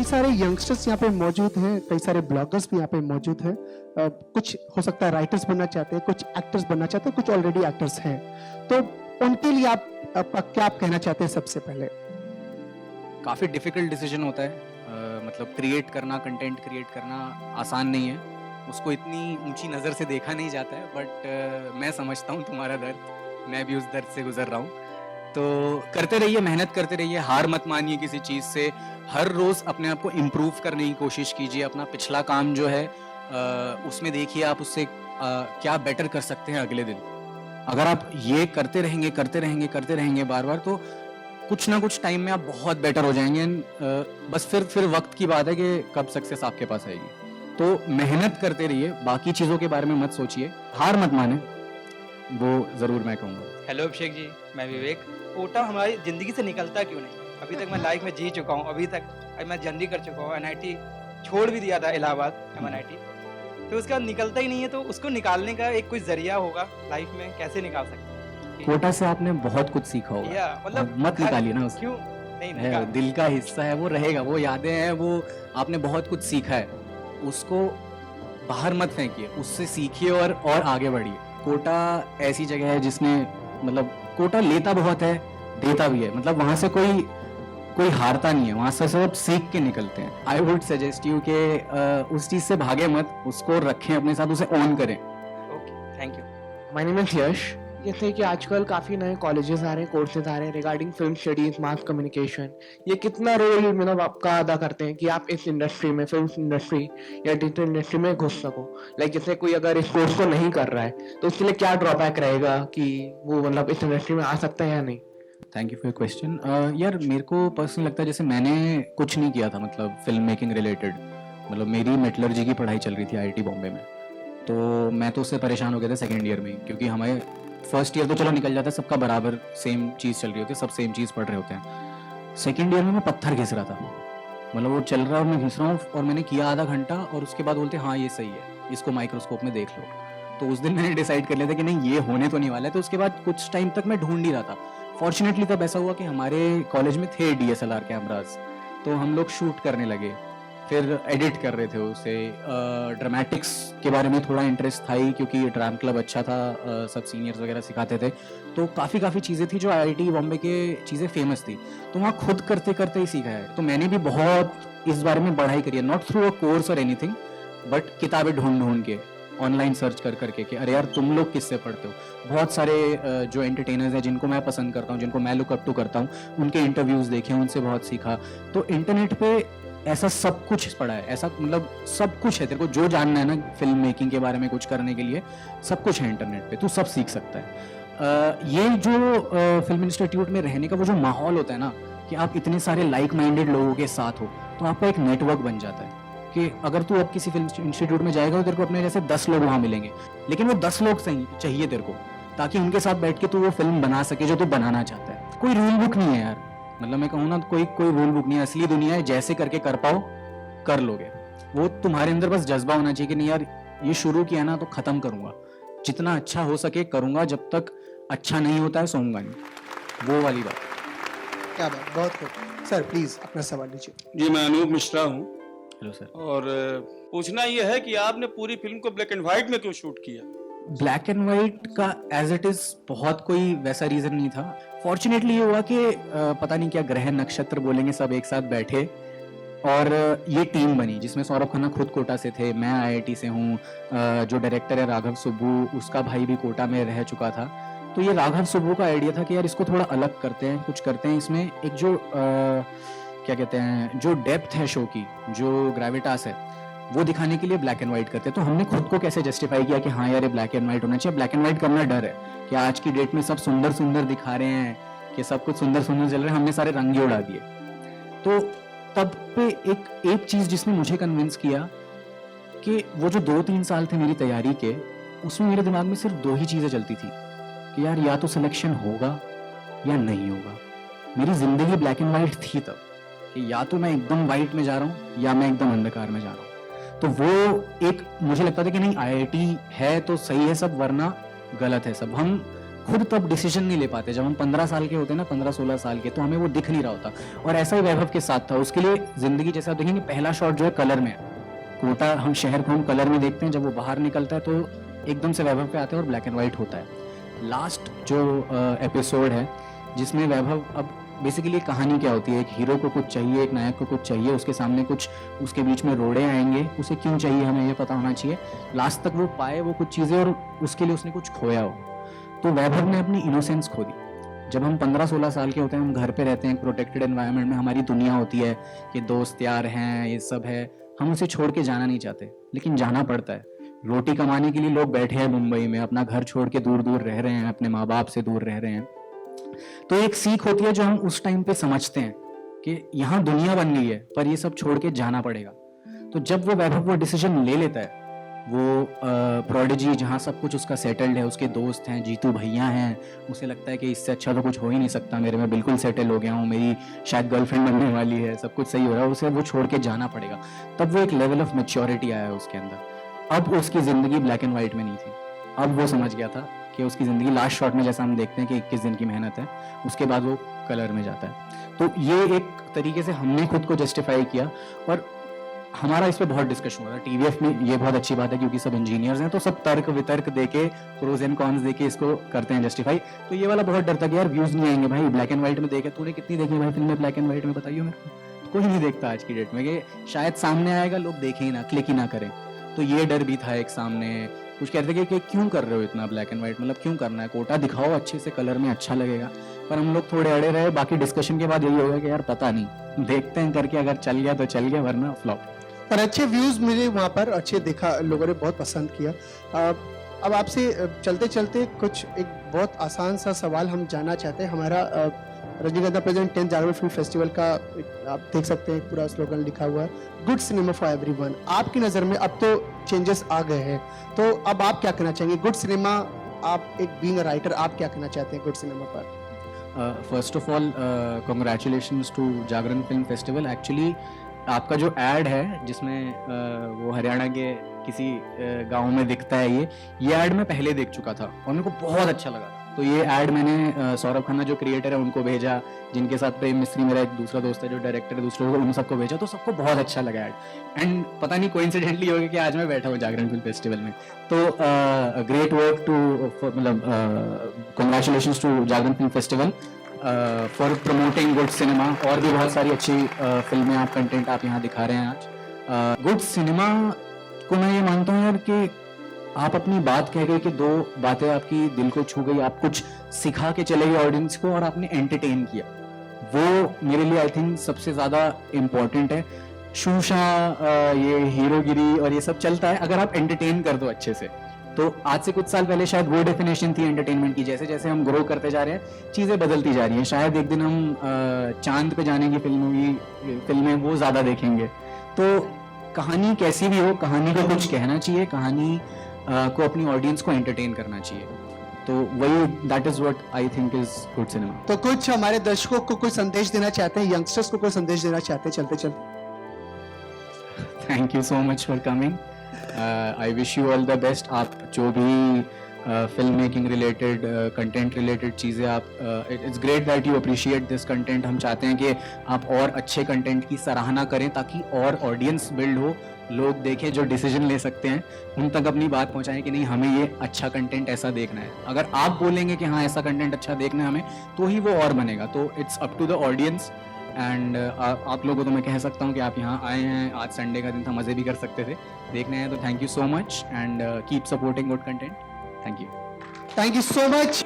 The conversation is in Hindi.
कई सारे यंगस्टर्स यहाँ पे मौजूद हैं, कई सारे ब्लॉगर्स भी यहाँ पे मौजूद हैं। कुछ हो सकता है राइटर्स बनना चाहते हैं, कुछ एक्टर्स बनना चाहते हैं, कुछ ऑलरेडी एक्टर्स हैं। तो उनके लिए आप क्या आप कहना चाहते हैं सबसे पहले? काफ़ी डिफ़िकल्ट डिसीजन होता है। मतलब क्रिएट करना, कंटेंट क्रिएट करना आसान नहीं है। उसको इतनी ऊंची नज़र से देखा नहीं जाता है, बट मैं समझता हूँ तुम्हारा दर्द। मैं भी उस दर्द से गुजर रहा हूँ। तो करते रहिए, मेहनत करते रहिए, हार मत मानिए किसी चीज़ से। हर रोज़ अपने आप को इम्प्रूव करने की कोशिश कीजिए। अपना पिछला काम जो है उसमें देखिए आप उससे क्या बेटर कर सकते हैं अगले दिन। अगर आप ये करते रहेंगे बार बार, तो कुछ ना कुछ टाइम में आप बहुत बेटर हो जाएंगे। बस फिर वक्त की बात है कि कब सक्सेस आपके पास आएगी। तो मेहनत करते रहिए, बाकी चीज़ों के बारे में मत सोचिए, हार मत माने, वो ज़रूर मैं कहूँगा। हेलो अभिषेक जी, मैं विवेक। कोटा हमारी ज़िंदगी से निकलता क्यों नहीं? अभी तक मैं लाइफ में जी चुका हूँ, अभी तक मैं जर्नी कर चुका हूँ। एनआईटी छोड़ भी दिया था, इलाहाबाद एमएनआईटी। तो उसका निकलता ही नहीं है, तो उसको निकालने का एक कोई ज़रिया होगा लाइफ में, कैसे निकाल सकते हैं? कोटा से आपने बहुत कुछ सीखा होगा। या मतलब मत निकालिए ना उसको। क्यों नहीं है, निकाल? दिल का हिस्सा है, वो रहेगा, वो यादें हैं, वो आपने बहुत कुछ सीखा है, उसको बाहर मत फेंकिए, उससे सीखिए और आगे बढ़िए। कोटा ऐसी जगह है जिसने मतलब कोटा लेता बहुत है, देता भी है। मतलब वहां से कोई हारता नहीं है, वहां से सब सीख के निकलते हैं। आई वुड सजेस्ट यू कि उस चीज से भागे मत, उसको रखें अपने साथ, उसे ऑन करें। Okay, thank you. My name is Yash. जैसे कि आजकल काफ़ी नए कॉलेजेस आ रहे हैं, कोर्सेज आ रहे हैं regarding film studies, mass communication. ये कितना रोल मतलब आपका अदा करते हैं कि आप इस इंडस्ट्री में, फिल्म इंडस्ट्री या डिजिटल इंडस्ट्री में घुस सको? लाइक जैसे कोई अगर इस कोर्स को नहीं कर रहा है तो उसके लिए क्या ड्रॉबैक रहेगा कि वो मतलब इस इंडस्ट्री में आ सकता है या नहीं? Thank you for your question. यार मेरे को पर्सनल लगता है जैसे मैंने कुछ नहीं किया था, मतलब फिल्म मेकिंग रिलेटेड। मतलब मेरी मेटलर्जी की पढ़ाई चल रही थी आईआईटी बॉम्बे में, तो मैं तो उससे परेशान हो गया था सेकेंड ईयर में, क्योंकि हमें फर्स्ट ईयर तो चलो निकल जाता है, सबका बराबर सेम चीज़ चल रही होती है, सब सेम चीज़ पढ़ रहे होते हैं। सेकेंड ईयर में मैं पत्थर घिस रहा था, मतलब वो चल रहा है और मैं घिस रहा हूँ, और मैंने किया आधा घंटा और उसके बाद बोलते हाँ ये सही है, इसको माइक्रोस्कोप में देख लो। तो उस दिन मैंने डिसाइड कर लिया था कि नहीं, ये होने तो नहीं वाला है। तो उसके बाद कुछ टाइम तक मैं ढूंढ ही रहा था। फॉर्चुनेटली तब ऐसा हुआ कि हमारे कॉलेज में थे DSLR कैमराज, तो हम लोग शूट करने लगे, फिर एडिट कर रहे थे उसे। ड्रामेटिक्स के बारे में थोड़ा इंटरेस्ट था ही, क्योंकि ड्राम क्लब अच्छा था, सब सीनियर्स वगैरह सिखाते थे, तो काफ़ी चीज़ें थी जो आईआईटी बॉम्बे के चीज़ें फेमस थी, तो वहाँ खुद करते करते ही सीखा है। तो मैंने भी बहुत इस बारे में पढ़ाई करी है, नॉट थ्रू अ कोर्स और एनीथिंग, बट किताबें ढूंढ के, ऑनलाइन सर्च कर करके कि अरे यार तुम लोग किससे पढ़ते हो। बहुत सारे जो एंटरटेनर्स हैं जिनको मैं पसंद करता हूँ, जिनको मैं लुक अप टू करता हूँ, उनके इंटरव्यूज़ देखे, उनसे बहुत सीखा। तो इंटरनेट पे ऐसा सब कुछ पढ़ा है, ऐसा मतलब सब कुछ है, तेरे को जो जानना है ना फिल्म मेकिंग के बारे में कुछ करने के लिए, सब कुछ है इंटरनेट पे, तू सब सीख सकता है। ये जो फिल्म इंस्टीट्यूट में रहने का वो जो माहौल होता है ना, कि आप इतने सारे लाइक माइंडेड लोगों के साथ हो, तो आपका एक नेटवर्क बन जाता है कि अगर तू अब किसी फिल्म इंस्टीट्यूट में जाएगा तो तेरे को अपने जैसे 10 लोग वहाँ मिलेंगे, लेकिन वो 10 लोग सही चाहिए तेरे को, ताकि उनके साथ बैठ के तू वो फिल्म बना सके जो तू बनाना चाहता है। कोई रूल बुक नहीं है यार, मतलब मैं कहूँ ना, कोई रूल बुक नहीं है। असली दुनिया है, जैसे करके कर पाओ कर लोगे। वो तुम्हारे अंदर बस जज्बा होना चाहिए कि नहीं यार, ये शुरू किया ना तो खत्म करूंगा, जितना अच्छा हो सके करूंगा, जब तक अच्छा नहीं होता है सोऊंगा नहीं, वो वाली बात। क्या बात, बहुत खूब। सर प्लीज अपना सवाल लीजिए। जी, मैं अनूप मिश्रा हूँ। Hello sir. और पूछना यह है कि आपने पूरी फिल्म को ब्लैक एंड व्हाइट में क्यों शूट किया? ब्लैक एंड व्हाइट का एज इट इज बहुत कोई वैसा रीजन नहीं था। फॉर्चुनेटली ये हुआ कि पता नहीं क्या ग्रह नक्षत्र बोलेंगे, सब एक साथ बैठे और ये टीम बनी, जिसमें सौरभ खन्ना खुद कोटा से थे, मैं आईआईटी से हूँ, जो डायरेक्टर है राघव सुब्बू, उसका भाई भी कोटा में रह चुका था। तो ये राघव सुब्बू का आइडिया था कि यार इसको थोड़ा अलग करते हैं, कुछ करते हैं इसमें, एक जो क्या कहते हैं, जो डेप्थ है शो की, जो ग्रेविटास है, वो दिखाने के लिए ब्लैक एंड व्हाइट करते हैं। तो हमने खुद को कैसे जस्टिफाई किया कि हाँ यार ये ब्लैक एंड व्हाइट होना चाहिए। ब्लैक एंड व्हाइट करना डर है कि आज की डेट में सब सुंदर सुंदर दिखा रहे हैं, कि सब कुछ सुंदर सुंदर चल रहा है, हमने सारे रंग उड़ा दिए। तो तब पे एक चीज जिसने मुझे कन्विंस किया कि वो जो 2-3 साल थे मेरी तैयारी के, उसमें मेरे दिमाग में सिर्फ 2 ही चीजें चलती थी कि यार या तो सिलेक्शन होगा या नहीं होगा। मेरी जिंदगी ब्लैक एंड व्हाइट थी तब, कि या तो मैं एकदम व्हाइट में जा रहा हूँ या मैं एकदम अंधकार में जा रहा हूँ। तो वो एक मुझे लगता था कि नहीं, आईआईटी है तो सही है सब, वरना गलत है सब। हम खुद तब डिसीजन नहीं ले पाते। जब हम 15 साल के होते हैं ना, 15-16 साल के, तो हमें वो दिख नहीं रहा होता। और ऐसा ही वैभव के साथ था। उसके लिए जिंदगी, जैसे आप देखेंगे, पहला शॉट जो है कलर में है। कोटा, हम शहर को हम कलर में देखते हैं, जब वो बाहर निकलता है तो एकदम से वैभव पे आते हैं और ब्लैक एंड व्हाइट होता है। लास्ट जो एपिसोड है जिसमें वैभव, अब बेसिकली कहानी क्या होती है, एक हीरो को कुछ चाहिए, एक नायक को कुछ चाहिए, उसके सामने कुछ, उसके बीच में रोड़े आएंगे, उसे क्यों चाहिए हमें ये पता होना चाहिए, लास्ट तक वो पाए वो कुछ चीज़ें और उसके लिए उसने कुछ खोया हो। तो वैभव ने अपनी इनोसेंस खो दी। जब हम 15-16 साल के होते हैं, हम घर पे रहते हैं, प्रोटेक्टेड एनवायरनमेंट में, हमारी दुनिया होती है कि दोस्त यार हैं, ये सब है, हम उसे छोड़ के जाना नहीं चाहते, लेकिन जाना पड़ता है। रोटी कमाने के लिए लोग बैठे हैं मुंबई में, अपना घर छोड़ के दूर दूर रह रहे हैं, अपने माँ बाप से दूर रह रहे हैं। तो एक सीख होती है जो हम उस टाइम पे समझते हैं कि यहाँ दुनिया बन गई है, पर ये सब छोड़ के जाना पड़ेगा। तो जब वो वैभव वो डिसीजन ले लेता है, वो प्रोडिजी जहाँ सब कुछ उसका सेटल्ड है, उसके दोस्त हैं, जीतू भैया हैं, उसे लगता है कि इससे अच्छा तो कुछ हो ही नहीं सकता मेरे, में बिल्कुल सेटल हो गया हूँ, मेरी शायद गर्लफ्रेंड बनने वाली है, सब कुछ सही हो रहा है, उसे वो छोड़ के जाना पड़ेगा। तब वो एक लेवल ऑफ मैच्योरिटी आया है उसके अंदर। अब उसकी ज़िंदगी ब्लैक एंड वाइट में नहीं थी, अब वो समझ गया था कि उसकी ज़िंदगी लास्ट शॉट में, जैसा हम देखते हैं कि 21 दिन की मेहनत है, उसके बाद वो कलर में जाता है। तो ये एक तरीके से हमने खुद को जस्टिफाई किया और हमारा इस पे बहुत डिस्कशन हुआ था टीवीएफ में। ये बहुत अच्छी बात है क्योंकि सब इंजीनियर्स हैं, तो सब तर्क वितर्क देके, प्रोज एंड कॉन्स देके इसको करते हैं जस्टिफाई। तो ये वाला बहुत डर था कि यार व्यूज नहीं आएंगे भाई, ब्लैक एंड व्हाइट में देखे, तूने कितनी देखी भाई फिल्में ब्लैक एंड व्हाइट में, बताइए मेरे को। कोई नहीं देखता आज की डेट में, कि शायद सामने आएगा, लोग देखें ही ना, क्लिक ही ना करें। तो ये डर भी था एक सामने। कुछ कहते थे कि क्यों कर रहे हो इतना ब्लैक एंड व्हाइट, मतलब क्यों करना है, कोटा दिखाओ अच्छे से, कलर में अच्छा लगेगा। पर हम लोग थोड़े अड़े रहे। बाकी डिस्कशन के बाद यही होगा कि यार पता नहीं, देखते हैं करके, अगर चल गया तो चल गया, वरना फ्लॉप। पर अच्छे व्यूज मिले वहाँ पर, अच्छे देखा, लोगों ने बहुत पसंद किया। अब आपसे चलते चलते कुछ एक बहुत आसान सा सवाल हम जानना चाहते हैं। हमारा रजनीगंधा प्रेजेंट 10th जागरण फिल्म फेस्टिवल का आप देख सकते हैं पूरा स्लोगन लिखा हुआ है, गुड सिनेमा फॉर एवरीवन। आपकी नज़र में अब तो चेंजेस आ गए हैं, तो अब आप क्या कहना चाहेंगे गुड सिनेमा, आप एक बीइंग अ राइटर, आप क्या कहना चाहते हैं गुड सिनेमा पर? First of all congratulations to Jagran film festival. Actually आपका जो एड है जिसमें वो हरियाणा के किसी गांव में दिखता है, ये एड मैं पहले देख चुका था और मेरे को बहुत अच्छा लगा। तो ये एड मैंने सौरभ खन्ना जो क्रिएटर है उनको भेजा, जिनके साथ प्रेम मिस्त्री मेरा एक दूसरा दोस्त है जो डायरेक्टर है दूसरे को, उन सबको भेजा, तो सबको बहुत अच्छा लगा एड। एंड पता नहीं कोइंसिडेंटली हो गया कि आज मैं बैठा हूँ जागरण फिल्म फेस्टिवल में। तो ग्रेट वर्क टू, मतलब congratulations to Jagran film festival for promoting good cinema. और भी बहुत सारी अच्छी फिल्में, आप कंटेंट आप यहाँ दिखा रहे हैं आज। गुड सिनेमा को मैं ये मानता हूँ यार कि आप अपनी बात कह गए कि दो बातें आपकी दिल को छू गई, आप कुछ सिखा के चले गए ऑडियंस को और आपने एंटरटेन किया, वो मेरे लिए आई थिंक सबसे ज्यादा इम्पोर्टेंट है। शूशा, ये हीरोगिरी और ये सब चलता है, अगर आप एंटरटेन कर दो अच्छे से। तो आज से कुछ साल पहले शायद वो डेफिनेशन थी एंटरटेनमेंट की। जैसे जैसे हम ग्रो करते जा रहे हैं, चीजें बदलती जा रही हैं। शायद एक दिन हम चांद पे जाने की फिल्में वो ज्यादा देखेंगे। तो कहानी कैसी भी हो, कहानी को कुछ कहना चाहिए, कहानी को अपनी ऑडियंस को एंटरटेन करना चाहिए। तो वही, that is what I think is good cinema. तो कुछ हमारे दर्शकों को कोई संदेश देना चाहते हैं, यंगस्टर्स को कोई संदेश देना चाहते हैं चलते चलते? Thank you so much for coming. I wish you all the best. आप जो भी film making related, content related चीज़ें, आप it's great that you appreciate this content. हम चाहते हैं कि आप और अच्छे कंटेंट की सराहना करें ताकि और ऑडियंस बिल्ड हो, लोग देखें, जो डिसीजन ले सकते हैं उन तक अपनी बात पहुंचाएं कि नहीं हमें ये अच्छा कंटेंट ऐसा देखना है। अगर आप बोलेंगे कि हाँ ऐसा कंटेंट अच्छा देखना है हमें, तो ही वो और बनेगा। तो it's up to the audience. And आप लोगों को तो मैं कह सकता हूँ कि आप यहाँ आए हैं, आज संडे का दिन था, मज़े भी कर सकते थे, देखने हैं तो thank you so much and keep supporting good content. Thank you. Thank you so much.